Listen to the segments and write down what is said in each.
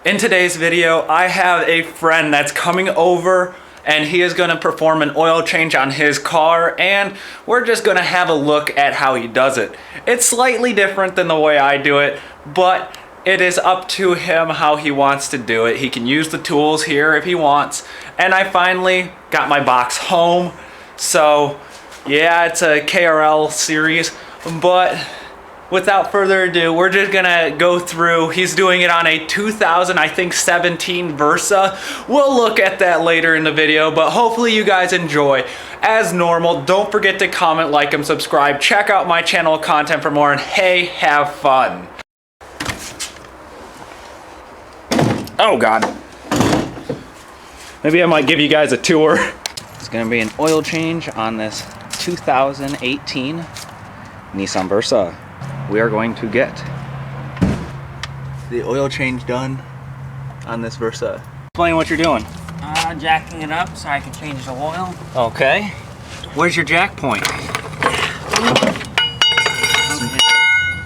In today's video, I have a friend that's coming over and he is going to perform an oil change on his car, and we're just going to have a look at how he does it. It's slightly different than the way I do it, but it is up to him how he wants to do it. He can use the tools here if he wants. And I finally got my box home. So yeah, it's a KRL series, but without further ado, we're just gonna go through. He's doing it on a 2017 Versa. We'll look at that later in the video, but hopefully you guys enjoy. As normal, don't forget to comment, like, and subscribe. Check out my channel content for more, and hey, have fun. Oh God. Maybe I might give you guys a tour. It's gonna be an oil change on this 2018 Nissan Versa. We are going to get the oil change done on this Versa. Explain what you're doing. Jacking it up so I can change the oil. Okay. Where's your jack point?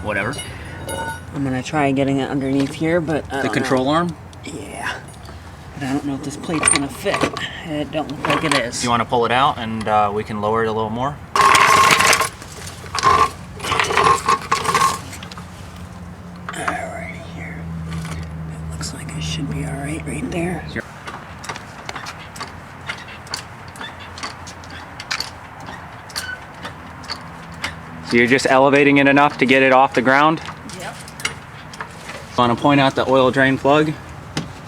Whatever. I'm gonna try getting it underneath here, but The control arm? Yeah. But I don't know if this plate's gonna fit. It don't look like it is. You want to pull it out and we can lower it a little more? Alright, here. It looks like it should be alright right there. So you're just elevating it enough to get it off the ground? Yep. Want to point out the oil drain plug?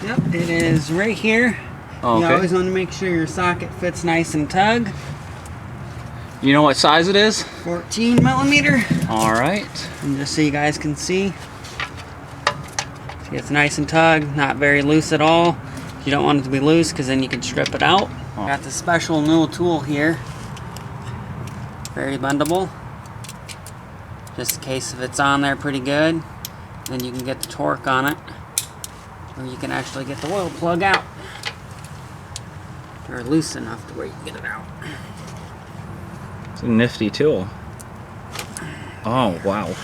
Yep, it is right here. Okay. You always want to make sure your socket fits nice and tug. You know what size it is? 14 millimeter. All right. And just so you guys can see. See, it's nice and tug, not very loose at all. You don't want it to be loose because then you can strip it out. Oh. Got the special new tool here. Very bendable. Just in case if it's on there pretty good, then you can get the torque on it. Or you can actually get the oil plug out. Or loose enough to where you can get it out. It's a nifty tool. Oh, wow.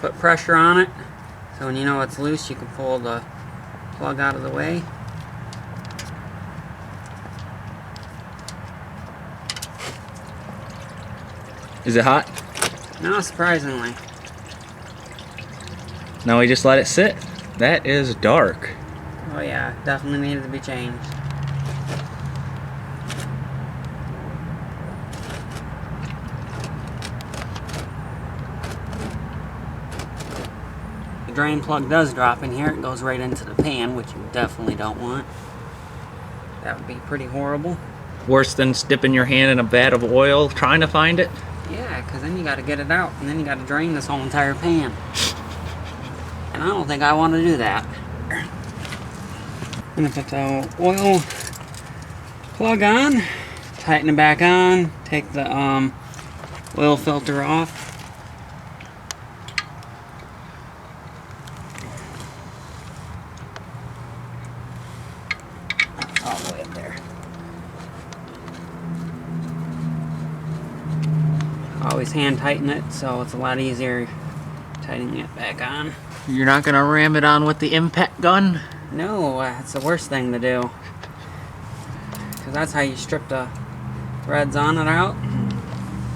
Put pressure on it, so when you know it's loose, you can pull the plug out of the way. Is it hot? No, surprisingly. No, we just let it sit. That is dark. Oh yeah, definitely needed to be changed. The drain plug does drop in here. It goes right into the pan, which you definitely don't want. That would be pretty horrible. Worse than dipping your hand in a vat of oil trying to find it? Yeah, because then you got to get it out, and then you got to drain this whole entire pan. And I don't think I want to do that. I'm going to put the oil plug on, tighten it back on, take the oil filter off. That's all the way up there. Always hand tighten it, so it's a lot easier tightening it back on. You're not gonna ram it on with the impact gun? No, that's the worst thing to do. Because that's how you strip the threads on it out.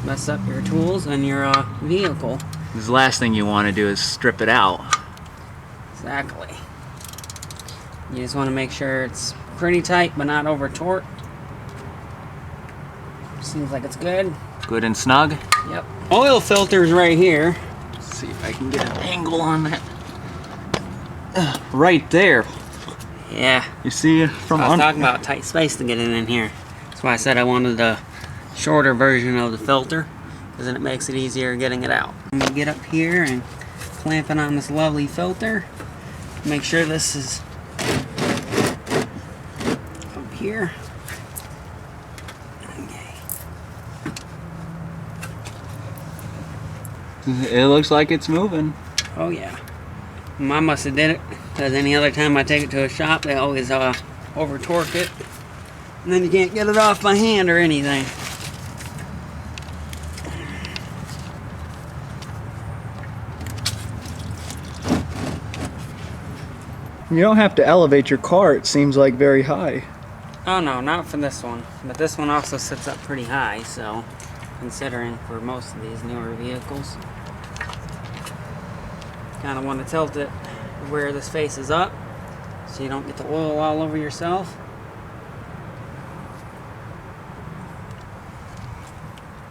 Mess up your tools and your vehicle. The last thing you want to do is strip it out. Exactly. You just want to make sure it's pretty tight but not over torqued. Seems like it's good. Good and snug. Yep. Oil filter's right here. Let's see if I can get an angle on that. Right there. Yeah. You see it from I was talking about tight space to get it in here. That's why I said I wanted the shorter version of the filter, because then it makes it easier getting it out. I'm going to get up here and clamp it on this lovely filter. Make sure this is up here. Okay. It looks like it's moving. Oh yeah. I must have did it, because any other time I take it to a shop, they always over torque it. And then you can't get it off my hand or anything. You don't have to elevate your car, it seems like very high. Oh no, not for this one. But this one also sits up pretty high, so considering for most of these newer vehicles. Kind of want to tilt it where this face is up so you don't get the oil all over yourself.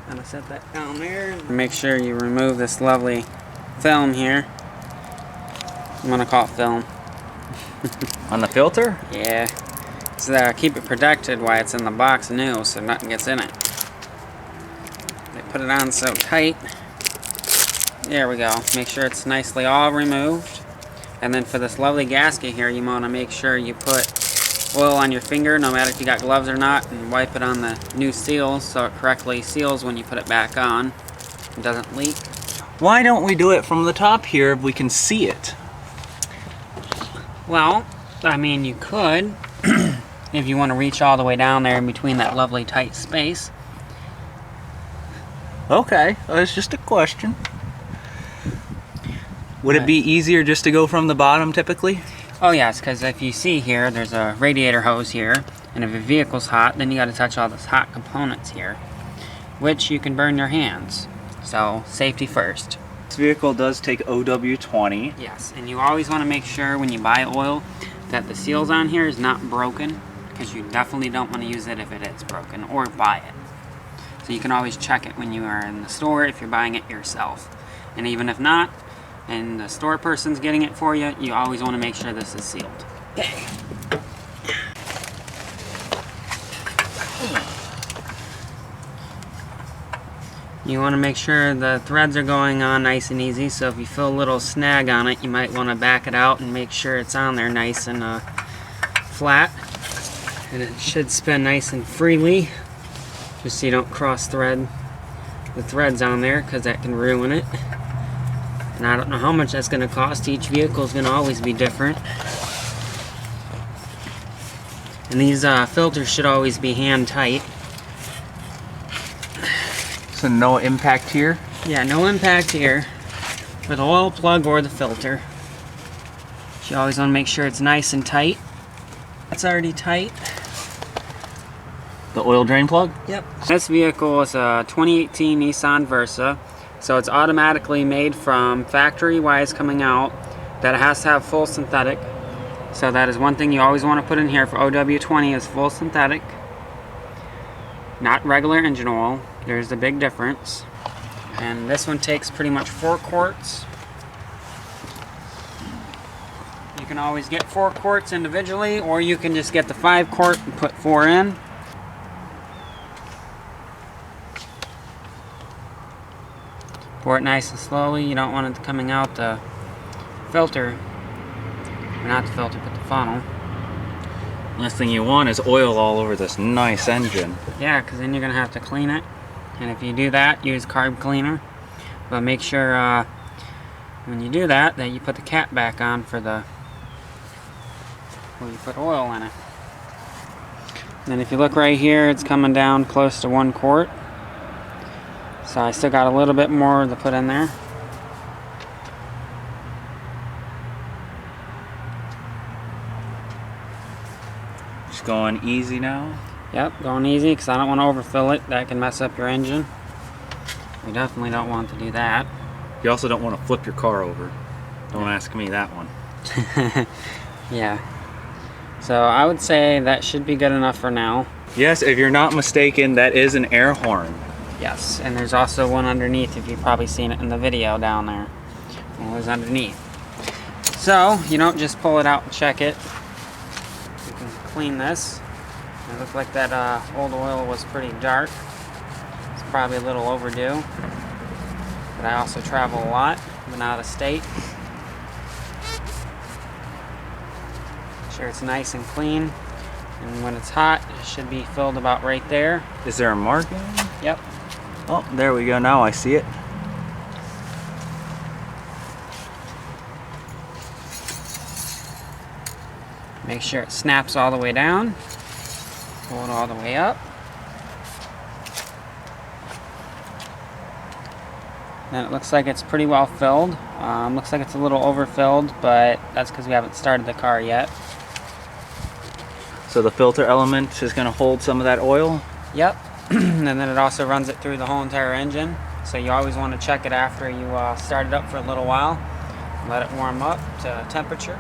Kind of set that down there. Make sure you remove this lovely film here. I'm gonna call it film. On the filter? Yeah. So keep it protected while it's in the box new so nothing gets in it. They put it on so tight. There we go. Make sure it's nicely all removed. And then for this lovely gasket here, you want to make sure you put oil on your finger, no matter if you got gloves or not, and wipe it on the new seals so it correctly seals when you put it back on. It doesn't leak. Why don't we do it from the top here if we can see it? Well, I mean, you could if you want to reach all the way down there in between that lovely tight space. Okay, it's just a question. Would it be easier just to go from the bottom typically? Oh yes, because if you see here, there's a radiator hose here, and if your vehicle's hot, then you got to touch all those hot components here, which you can burn your hands. So safety first. This vehicle does take OW20. Yes, and you always want to make sure when you buy oil that the seals on here is not broken, because you definitely don't want to use it if it is broken, or buy it. So you can always check it when you are in the store if you're buying it yourself. And even if not, and the store person's getting it for you, you always want to make sure this is sealed. Okay. You want to make sure the threads are going on nice and easy, so if you feel a little snag on it, you might want to back it out and make sure it's on there nice and flat. And it should spin nice and freely, just so you don't cross thread the threads on there, because that can ruin it. And I don't know how much that's going to cost. Each vehicle is going to always be different. And these filters should always be hand tight. So no impact here? Yeah, no impact here for the oil plug or the filter. You always want to make sure it's nice and tight. That's already tight. The oil drain plug? Yep. This vehicle is a 2018 Nissan Versa. So it's automatically made from factory-wise coming out that it has to have full synthetic. So that is one thing you always want to put in here for OW20 is full synthetic. Not regular engine oil. There's the big difference. And this one takes pretty much 4 quarts. You can always get 4 quarts individually, or you can just get the 5 quart and put 4 in. Pour it nice and slowly. You don't want it coming out the filter. Or not the filter, but the funnel. Last thing you want is oil all over this nice engine. Yeah, because then you're going to have to clean it. And if you do that, use carb cleaner. But make sure when you do that, that you put the cap back on for the where you put oil in it. And if you look right here, it's coming down close to 1 quart. So I still got a little bit more to put in there. Just going easy now. Yep, going easy because I don't want to overfill it. That can mess up your engine. We definitely don't want to do that. You also don't want to flip your car over. Don't ask me that one. Yeah. So I would say that should be good enough for now. Yes, if you're not mistaken, that is an air horn. Yes, and there's also one underneath if you've probably seen it in the video down there. It was underneath. So, you don't just pull it out and check it. You can clean this. It looked like that old oil was pretty dark. It's probably a little overdue. But I also travel a lot, been out of state. Make sure it's nice and clean. And when it's hot, it should be filled about right there. Is there a marking? Yep. Oh, there we go. Now I see it. Make sure it snaps all the way down. Pull it all the way up. And it looks like it's pretty well filled. Looks like it's a little overfilled, but that's because we haven't started the car yet. So the filter element is going to hold some of that oil? Yep. And then it also runs it through the whole entire engine. So you always want to check it after you start it up for a little while. Let it warm up to temperature.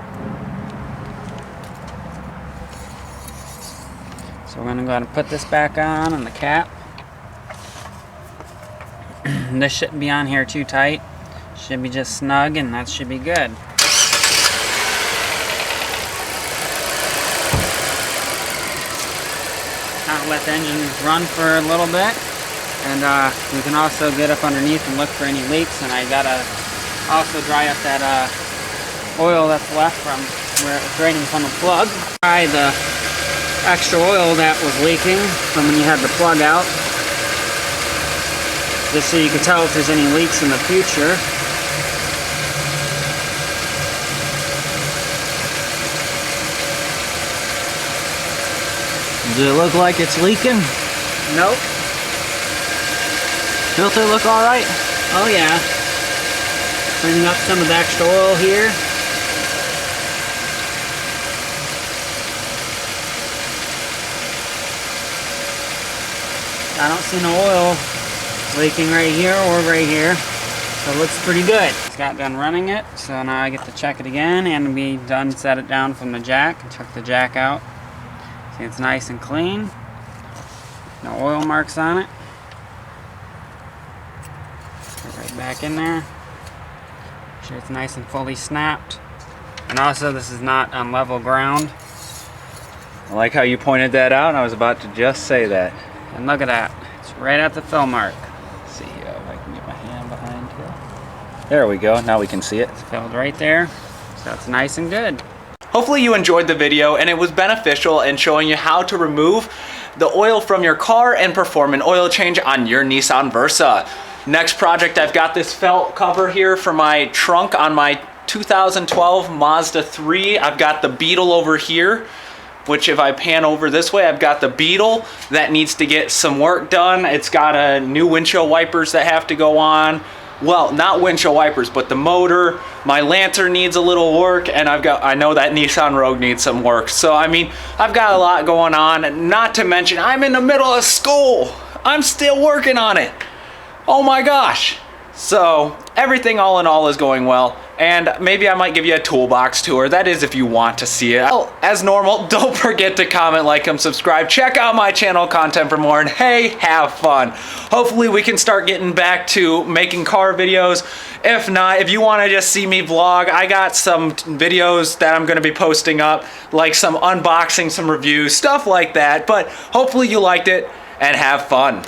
So we're going to go ahead and put this back on the cap. This shouldn't be on here too tight. Should be just snug, and that should be good. Now let the engine run for a little bit, and we can also get up underneath and look for any leaks. And I gotta also dry up that oil that's left from where it was draining from the plug. Try the extra oil that was leaking from when you had the plug out, just so you can tell if there's any leaks in the future. Does it look like it's leaking? Nope. Filter look alright? Oh yeah. Cleaning up some of the extra oil here. I don't see no oil leaking right here or right here, so it looks pretty good. Just got done running it, so now I get to check it again and be done set it down from the jack. I took the jack out. See, it's nice and clean. No oil marks on it. Put it right back in there. Make sure it's nice and fully snapped. And also, this is not on level ground. I like how you pointed that out, and I was about to just say that. And look at that. It's right at the fill mark. Let's see if I can get my hand behind here. There we go. Now we can see it. It's filled right there. So it's nice and good. Hopefully you enjoyed the video and it was beneficial in showing you how to remove the oil from your car and perform an oil change on your Nissan Versa. Next project, I've got this felt cover here for my trunk on my 2012 Mazda 3. I've got the Beetle over here, which if I pan over this way, I've got the Beetle that needs to get some work done. It's got a new windshield wipers that have to go on. Well, not windshield wipers, but the motor. My lantern needs a little work, and I know that Nissan Rogue needs some work. So, I mean, I've got a lot going on, not to mention I'm in the middle of school. I'm still working on it. Oh my gosh. So, everything all in all is going well, and maybe I might give you a toolbox tour. That is if you want to see it. Well, as normal, don't forget to comment, like, and subscribe. Check out my channel content for more, and hey, have fun. Hopefully we can start getting back to making car videos. If not, if you want to just see me vlog, I got some videos that I'm going to be posting up, like some unboxing, some reviews, stuff like that. But hopefully you liked it, and have fun.